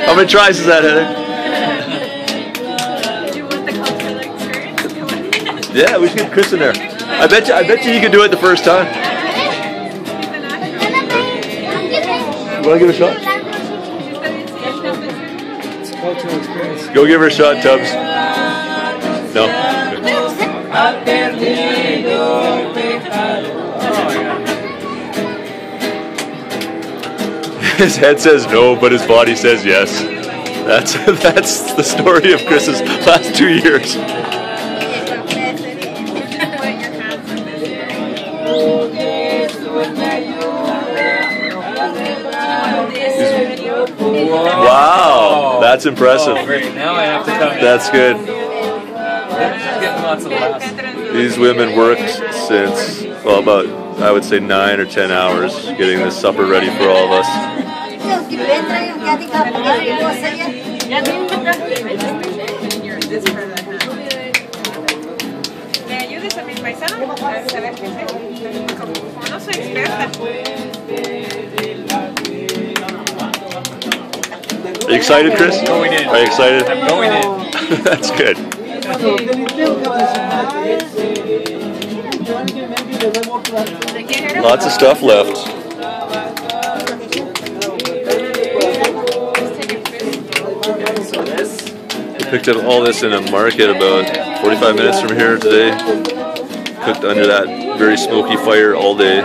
How many tries is that, Heather? Did you want the cultural experience? Yeah, we should get Chris in there. I bet you he could do it the first time. You want to give it a shot? It's a cultural experience. Go give her a shot, Tubbs. No. His head says no, but his body says yes. That's the story of Chris's last 2 years. Wow, that's impressive. Oh, great. Now I have to come in. That's good. Getting lots of laughs. These women worked since, well, about, I would say 9 or 10 hours getting this supper ready for all of us. ¿Me ayudas a mis paisanos? A saber qué sé. Como no soy experta. Are you excited, Chris? Going in. Are you excited? I'm going in. That's good. Lots of stuff left. We picked up all this in a market about 45 minutes from here today. Cooked under that very smoky fire all day.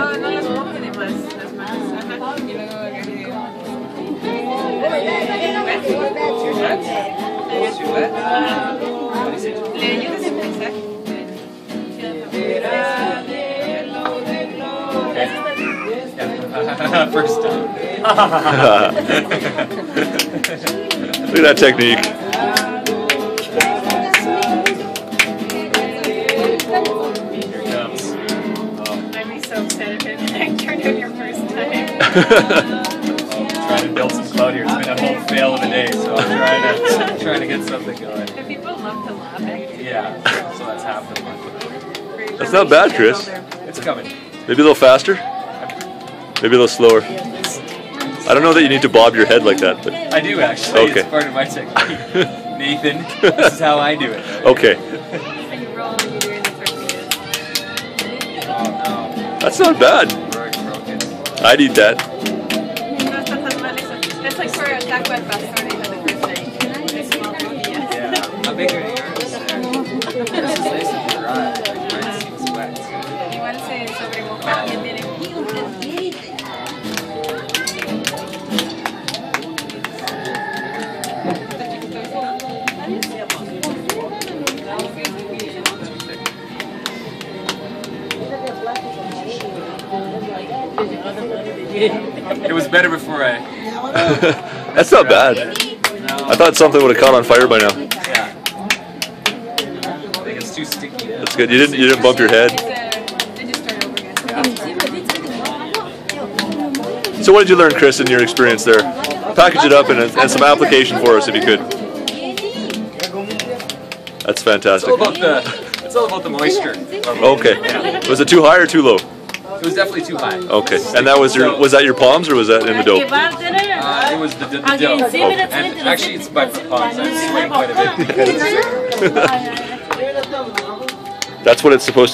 First time. Look at that technique. Here it comes. I'd be so upset if it turned out your first time. Trying to build some clout here. It's been a whole fail of a day, so I'm trying to get something going. The people love to laugh at you. Yeah, so that's half the fun. That's not bad, Chris. It's coming. Maybe a little faster? Maybe a little slower. I don't know that you need to bob your head like that, but I do actually. okay. It's part of my technique. Nathan, this is how I do it. Okay. So you roll and you do the tortillas. Oh no. That's not bad. Broken. I'd eat that. No está tan mal eso. That's like for a taco al pastor they had the first night. They small tortillas. Yeah. How big are yours? This is nice and dry. Mine seems wet. Igual se sobremoja y tiene. It was better before I... That's not bad. No. I thought something would have caught on fire by now. Yeah. I think it's too sticky. That's good. You didn't bump your head. They just start over again. So what did you learn, Chris, in your experience there? Package it up and some application for us if you could. That's fantastic. It's all about the moisture. Okay. Was it too high or too low? It was definitely too high. Okay. And that was that your palms or was that in the dough? It was the dough. And actually, it's by palms. I'm sweating quite a bit. That's what it's supposed to